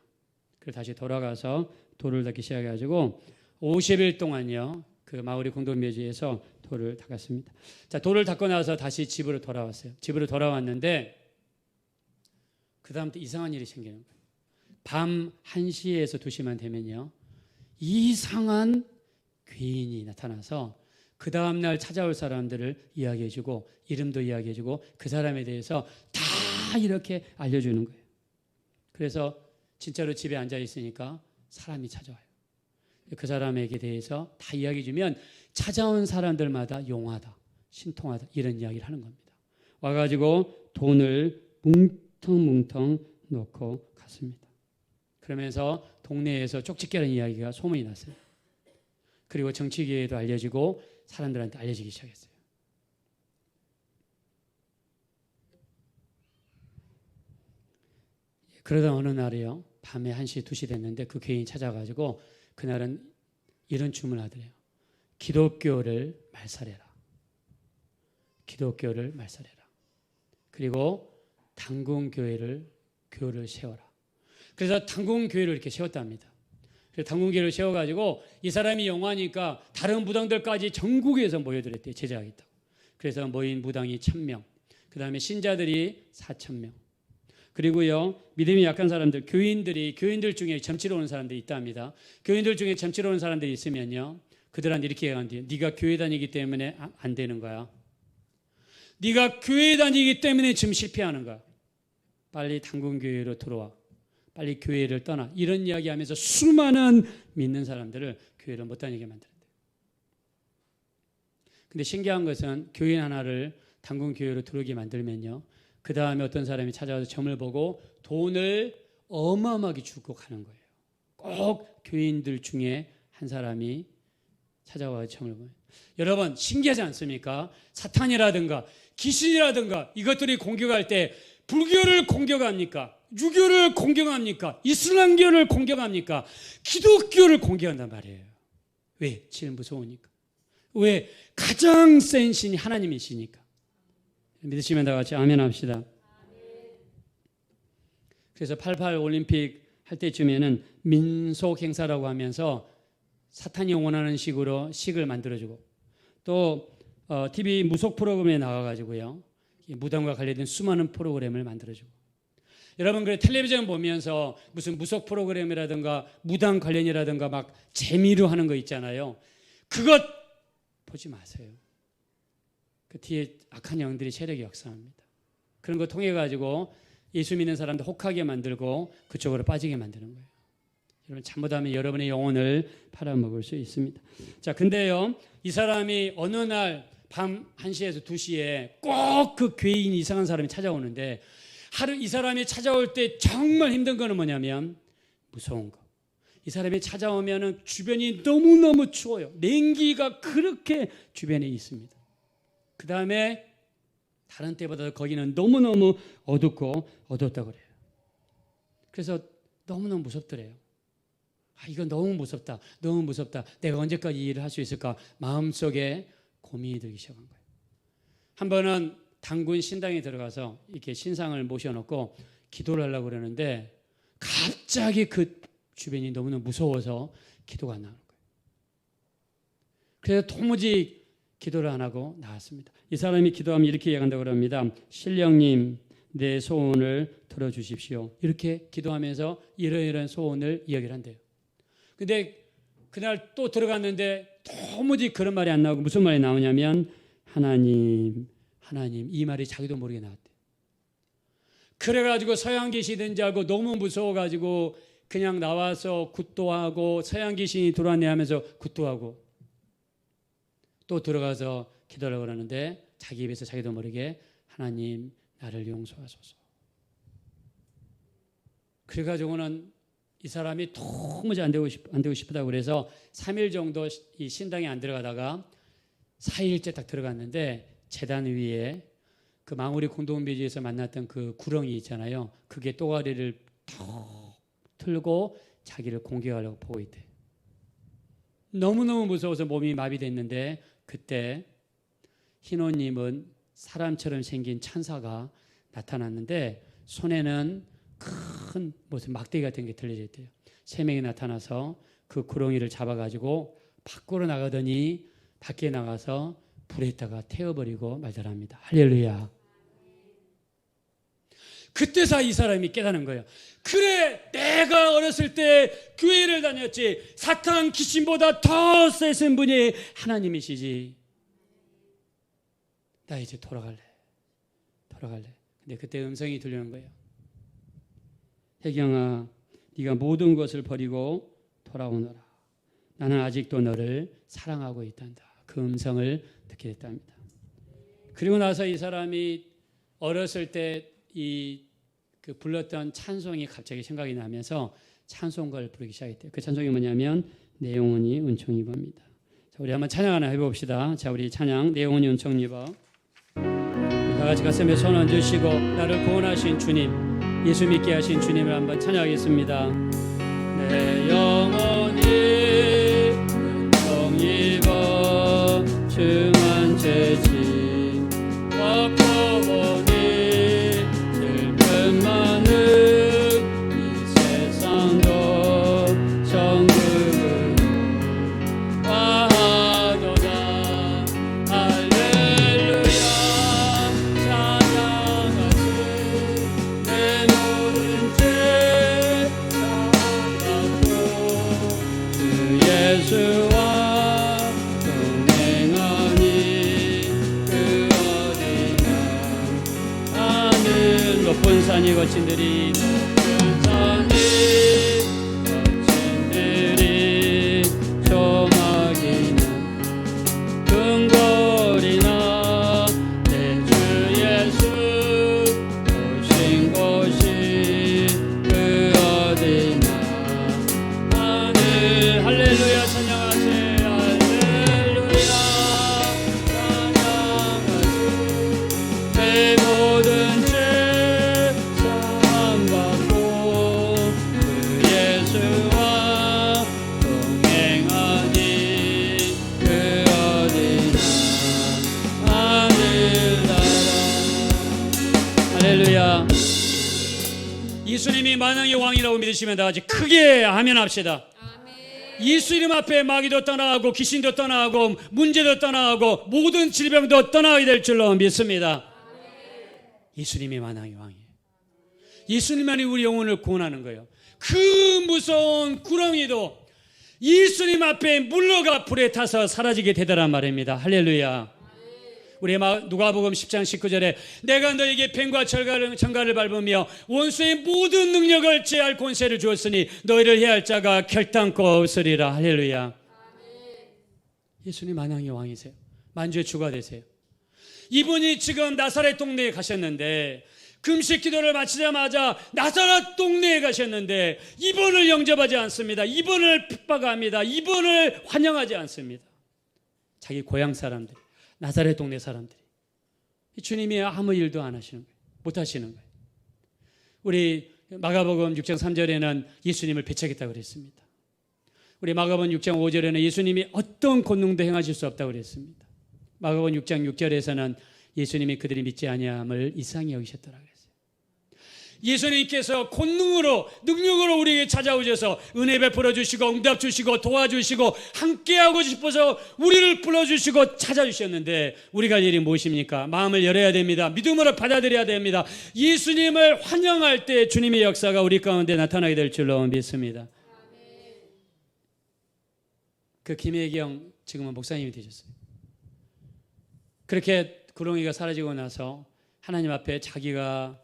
그래서 다시 돌아가서 돌을 닦기 시작해가지고 50일 동안요. 그 마을의 공동묘지에서 돌을 닦았습니다. 자, 돌을 닦고 나서 다시 집으로 돌아왔어요. 집으로 돌아왔는데 그 다음부터 이상한 일이 생기는 거예요. 밤 1시에서 2시만 되면요. 이상한 괴인이 나타나서 그 다음날 찾아올 사람들을 이야기해주고 이름도 이야기해주고 그 사람에 대해서 다 이렇게 알려주는 거예요. 그래서 진짜로 집에 앉아 있으니까 사람이 찾아와요. 그 사람에게 대해서 다 이야기해주면 찾아온 사람들마다 용하다, 신통하다 이런 이야기를 하는 겁니다. 와가지고 돈을 뭉텅뭉텅 놓고 갔습니다. 그러면서 동네에서 쪽집게라는 이야기가 소문이 났어요. 그리고 정치계에도 알려지고 사람들한테 알려지기 시작했어요. 그러다 어느 날이요. 밤에 1시, 2시 됐는데 그 괴인이 찾아가지고 그날은 이런 주문을 하더래요. 기독교를 말살해라. 기독교를 말살해라. 그리고 당군교회를 세워라. 그래서 당군교회를 이렇게 세웠답니다. 그래서 당군교회를 세워가지고 이 사람이 영화니까 다른 무당들까지 전국에서 모여들었대요. 제자하겠다고. 그래서 모인 무당이 1000명. 그 다음에 신자들이 4000명. 그리고요, 믿음이 약한 사람들, 교인들 중에 점치러 오는 사람들이 있답니다. 교인들 중에 점치러 오는 사람들이 있으면요, 그들한테 이렇게 얘기한대요. 네가 교회 다니기 때문에 안 되는 거야. 네가 교회 다니기 때문에 지금 실패하는 거야. 빨리 당군교회로 들어와. 빨리 교회를 떠나. 이런 이야기하면서 수많은 믿는 사람들을 교회를 못 다니게 만들었대요. 근데 신기한 것은 교인 하나를 당군교회로 들어오게 만들면요, 그 다음에 어떤 사람이 찾아와서 점을 보고 돈을 어마어마하게 주고 가는 거예요. 꼭 교인들 중에 한 사람이 찾아와서 점을 보면. 여러분 신기하지 않습니까? 사탄이라든가 귀신이라든가 이것들이 공격할 때 불교를 공격합니까? 유교를 공격합니까? 이슬람교를 공격합니까? 기독교를 공격한단 말이에요. 왜? 제일 무서우니까. 왜? 가장 센 신이 하나님이시니까. 믿으시면 다 같이 아멘 합시다. 그래서 88 올림픽 할 때쯤에는 민속 행사라고 하면서 사탄이 원하는 식으로 식을 만들어주고 또 TV 무속 프로그램에 나가가지고요, 무당과 관련된 수많은 프로그램을 만들어주고. 여러분 그래 텔레비전 보면서 무슨 무속 프로그램이라든가 무당 관련이라든가 막 재미로 하는 거 있잖아요. 그것 보지 마세요. 그 뒤에 악한 영들이 세력이 역사합니다. 그런 거 통해 가지고 예수 믿는 사람들 혹하게 만들고 그쪽으로 빠지게 만드는 거예요. 여러분 잘못하면 여러분의 영혼을 팔아먹을 수 있습니다. 자, 근데요, 이 사람이 어느 날 밤 1시에서 2시에 꼭 그 괴인 이상한 사람이 찾아오는데 이 사람이 찾아올 때 정말 힘든 거는 뭐냐면 무서운 거. 이 사람이 찾아오면은 주변이 너무너무 추워요. 냉기가 그렇게 주변에 있습니다. 그 다음에 다른 때보다 거기는 너무너무 어둡다고 그래요. 그래서 너무너무 무섭더래요. 이건 너무 무섭다. 내가 언제까지 이 일을 할 수 있을까? 마음속에 고민이 들기 시작한 거예요. 한 번은 당군 신당에 들어가서 이렇게 신상을 모셔놓고 기도를 하려고 그러는데 갑자기 그 주변이 너무너무 무서워서 기도가 안 나오는 거예요. 그래서 도무지 기도를 안 하고 나왔습니다. 이 사람이 기도하면 이렇게 얘기한다고 합니다. 신령님, 내 소원을 들어주십시오. 이렇게 기도하면서 이러이러한 소원을 이야기를 한대요. 근데 그날 또 들어갔는데 도무지 그런 말이 안 나오고 무슨 말이 나오냐면 하나님 이 말이 자기도 모르게 나왔대요. 그래가지고 서양 귀신인지 알고 너무 무서워가지고 그냥 나와서 굿도하고 서양 귀신이 들어왔네 하면서 굿도하고 또 들어가서 기도를 그러는데 자기 입에서 자기도 모르게 하나님 나를 용서하소서. 그래가지고는 이 사람이 도무지 안 되고 싶다고 그래서 3일 정도 이 신당에 안 들어가다가 4일째 딱 들어갔는데 제단 위에 그 망우리 공동묘지에서 만났던 그 구렁이 있잖아요. 그게 또가리를 턱 틀고 자기를 공격하려고 보고 있대. 너무너무 무서워서 몸이 마비됐는데 그때 흰옷님은 사람처럼 생긴 천사가 나타났는데 손에는 큰 무슨 막대기 같은 게 들려져 있대요. 3명이 나타나서 그 구렁이를 잡아가지고 밖으로 나가더니 밖에 나가서 불에다가 태워버리고 말더랍니다. 할렐루야. 그때서 이 사람이 깨닫는 거예요. 그래, 내가 어렸을 때 교회를 다녔지. 사탄 귀신보다 더 세신 분이 하나님이시지. 나 이제 돌아갈래. 근데 그때 음성이 들리는 거예요. 혜경아, 네가 모든 것을 버리고 돌아오너라. 나는 아직도 너를 사랑하고 있단다. 그 음성을 듣게 됐답니다. 그리고 나서 이 사람이 어렸을 때 그 불렀던 찬송이 갑자기 생각이 나면서 찬송가를 부르기 시작했대요. 그 찬송이 뭐냐면 내 영혼이 은총 입어입니다. 자, 우리 한번 찬양 하나 해봅시다. 자, 우리 찬양 내 영혼이 은총 입어. 다 같이 가슴에 손 얹으시고 나를 구원하신 주님, 예수 믿게 하신 주님을 한번 찬양하겠습니다. 내 영혼이 은총 입어 중한 죄짐 얻고 보니 슬픔 많은 이 세상도 천국으로 와하도다. 할렐루야 찬양하세. 내 모든 죄 사함받고 주 예수와 동행하니 그 어디나 하늘 높은 산이 거친 들이 높은 산이 거친 들이 조막이나 근거리나 내 주 예수 오신 곳이 그 어디나 하늘. 할렐루야 찬양하세. 할렐루야 찬양하세. 내 모든 죄 사함받고 그 예수와 동행하니 그 어디나 하늘 나라. 할렐루야. 예수님이 만왕의 왕이라고 믿으시면 다 같이 크게 아멘 합시다. 예수님 앞에 마귀도 떠나가고 귀신도 떠나가고 문제도 떠나가고 모든 질병도 떠나게 될 줄로 믿습니다. 예수님이 만왕의 왕이에요. 예수님만이 우리 영혼을 구원하는 거예요. 그 무서운 구렁이도 예수님 앞에 물러가 불에 타서 사라지게 되더란 말입니다. 할렐루야. 우리 누가복음 10장 19절에 내가 너에게 뱀과 정갈을 밟으며 원수의 모든 능력을 제할 권세를 주었으니 너희를 해할 자가 결단코 없으리라. 할렐루야. 예수님 만왕의 왕이세요. 만주의 주가 되세요. 이분이 지금 나사렛 동네에 가셨는데 금식 기도를 마치자마자 나사렛 동네에 가셨는데 이분을 영접하지 않습니다. 이분을 핍박합니다. 이분을 환영하지 않습니다. 자기 고향 사람들, 나사렛 동네 사람들이. 주님이 아무 일도 안 하시는 거예요. 못 하시는 거예요. 우리 마가복음 6장 3절에는 예수님을 배척했다고 그랬습니다. 우리 마가복음 6장 5절에는 예수님이 어떤 권능도 행하실 수 없다고 그랬습니다. 마가복음 6장 6절에서는 예수님이 그들이 믿지 아니함을 이상히 여기셨더라 그랬어요. 예수님께서 권능으로 능력으로 우리에게 찾아오셔서 은혜 베풀어 주시고 응답 주시고 도와주시고 함께하고 싶어서 우리를 불러주시고 찾아주셨는데 우리가 할 일이 무엇입니까? 마음을 열어야 됩니다. 믿음으로 받아들여야 됩니다. 예수님을 환영할 때 주님의 역사가 우리 가운데 나타나게 될 줄로 믿습니다. 그 김혜경 지금은 목사님이 되셨어요. 그렇게 구렁이가 사라지고 나서 하나님 앞에 자기가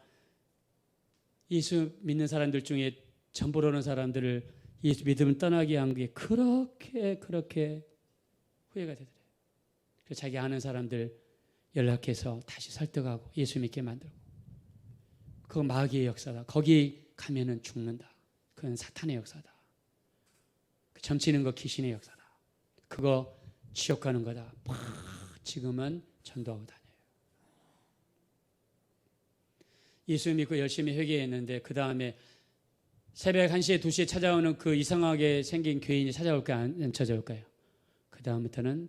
예수 믿는 사람들 중에 전보로 오는 사람들을 예수 믿음을 떠나게 한 게 그렇게 후회가 되더래요. 그래서 자기 아는 사람들 연락해서 다시 설득하고 예수 믿게 만들고. 그거 마귀의 역사다. 거기 가면은 죽는다. 그건 사탄의 역사다. 점치는 거 귀신의 역사다. 그거 지옥 가는 거다. 지금은 전도하고 다녀요. 예수 믿고 열심히 회개했는데 그 다음에 새벽 1시에 2시에 찾아오는 그 이상하게 생긴 죄인이 찾아올까요? 안 찾아올까요? 그 다음부터는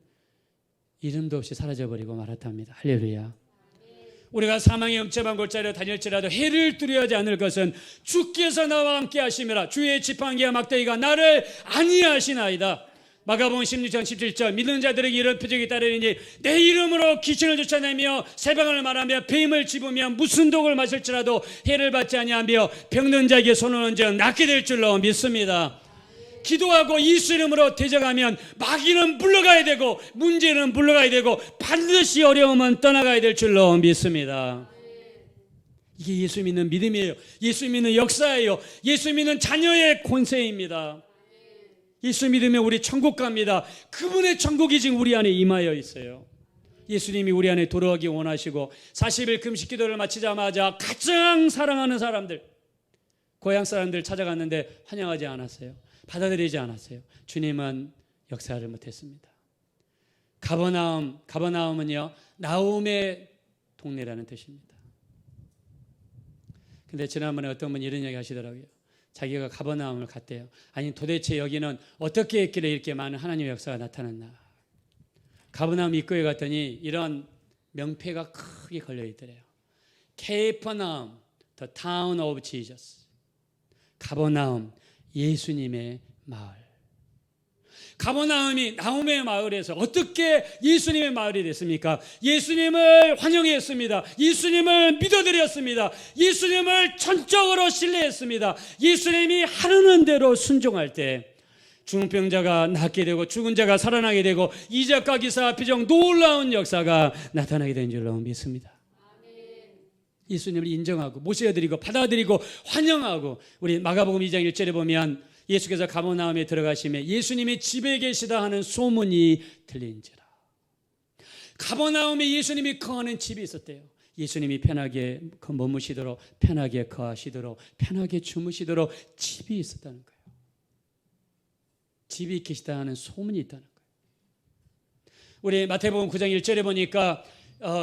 이름도 없이 사라져버리고 말았답니다. 할렐루야. 우리가 사망의 영접한 골짜기로 다닐지라도 해를 두려워하지 않을 것은 주께서 나와 함께 하심이라. 주의 지팡이와 막대기가 나를 안위하시나이다. 마가복음 16장 17절 믿는 자들에게 이런 표적이 따르니 내 이름으로 귀신을 쫓아내며 새벽을 말하며 뱀을 집으며 무슨 독을 마실지라도 해를 받지 아니하며 병든 자에게 손을 얹어 낫게 될 줄로 믿습니다. 기도하고 예수 이름으로 대적하면 마귀는 물러가야 되고 문제는 물러가야 되고 반드시 어려움은 떠나가야 될 줄로 믿습니다. 이게 예수 믿는 믿음이에요. 예수 믿는 역사예요. 예수 믿는 자녀의 권세입니다. 예수 믿으면 우리 천국 갑니다. 그분의 천국이 지금 우리 안에 임하여 있어요. 예수님이 우리 안에 들어오기 원하시고 40일 금식 기도를 마치자마자 가장 사랑하는 사람들, 고향 사람들 찾아갔는데 환영하지 않았어요. 받아들이지 않았어요. 주님은 역사를 못했습니다. 가버나움은요, 나움의 동네라는 뜻입니다. 근데 지난번에 어떤 분이 이런 얘기 하시더라고요. 자기가 가버나움을 갔대요. 아니 도대체 여기는 어떻게 했길래 이렇게 많은 하나님의 역사가 나타났나. 가버나움 입구에 갔더니 이런 명패가 크게 걸려있더래요. Capernaum, the town of Jesus. 가버나움, 예수님의 마을. 가버나움이 나움의 마을에서 어떻게 예수님의 마을이 됐습니까? 예수님을 환영했습니다. 예수님을 믿어드렸습니다. 예수님을 전적으로 신뢰했습니다. 예수님이 하라는 대로 순종할 때 중병자가 낫게 되고 죽은 자가 살아나게 되고 이적과 기사 표적 놀라운 역사가 나타나게 된 줄로 믿습니다. 예수님을 인정하고 모셔드리고 받아들이고 환영하고, 우리 마가복음 2장 1절에 보면 예수께서 가버나움에 들어가시며 예수님이 집에 계시다 하는 소문이 들린지라. 가버나움에 예수님이 거하는 집이 있었대요. 예수님이 편하게 머무시도록, 편하게 거하시도록, 편하게 주무시도록 집이 있었다는 거예요. 집이 계시다 하는 소문이 있다는 거예요. 우리 마태복음 9장 1절에 보니까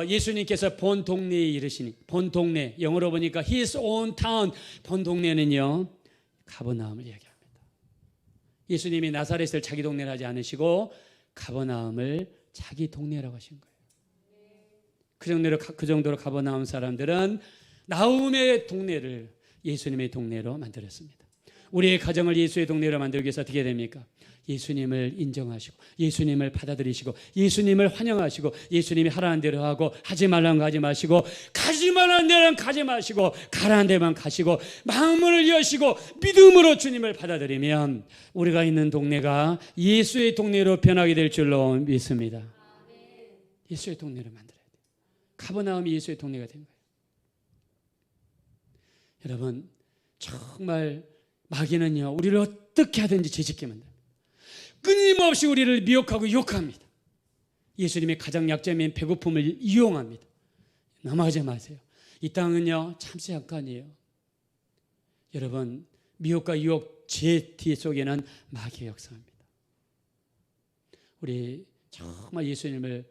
예수님께서 본 동네에 이르시니, 본 동네, 영어로 보니까 His own town, 본 동네는요 가버나움을 이야기합니다. 예수님이 나사렛을 자기 동네로 하지 않으시고 가버나움을 자기 동네라고 하신 거예요. 그 정도로 가버나움 사람들은 나움의 동네를 예수님의 동네로 만들었습니다. 우리의 가정을 예수의 동네로 만들기 위해서 어떻게 됩니까? 예수님을 인정하시고 예수님을 받아들이시고 예수님을 환영하시고 예수님이 하라는 대로 하고 하지 말라는 거 하지 마시고 가지 말라는 데는 가지 마시고 가라는 데만 가시고 마음을 여시고 믿음으로 주님을 받아들이면 우리가 있는 동네가 예수의 동네로 변하게 될 줄로 믿습니다. 예수의 동네로 만들어야 돼요. 가버나움이 예수의 동네가 된 거예요. 여러분, 정말 마귀는요 우리를 어떻게 하든지 죄짓게 만듭니다. 끊임없이 우리를 미혹하고 욕합니다. 예수님의 가장 약점인 배고픔을 이용합니다. 넘어가지 마세요. 이 땅은요 참새 약간이에요. 여러분, 미혹과 유혹 제 뒤 속에는 마귀의 역사입니다. 우리 정말 예수님을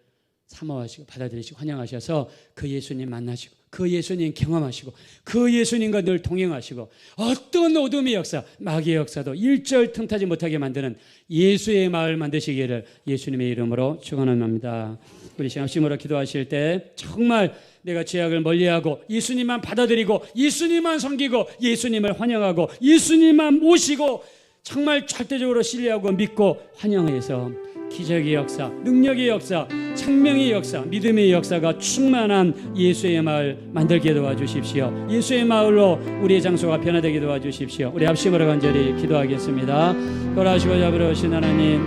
사모하시고 받아들이시고 환영하셔서 그 예수님 만나시고 그 예수님 경험하시고 그 예수님과 늘 동행하시고 어떤 어둠의 역사, 마귀의 역사도 일절 틈타지 못하게 만드는 예수의 마을 만드시기를 예수님의 이름으로 축원합니다. 우리 시험으로 기도하실 때 정말 내가 죄악을 멀리하고 예수님만 받아들이고 예수님만 섬기고 예수님을 환영하고 예수님만 모시고 정말 절대적으로 신뢰하고 믿고 환영해서 기적의 역사, 능력의 역사, 생명의 역사, 믿음의 역사가 충만한 예수의 마을 만들게 도와주십시오. 예수의 마을로 우리의 장소가 변화되게 도와주십시오. 우리 합심으로 간절히 기도하겠습니다. 돌아오시고 잡으러 오신 하나님,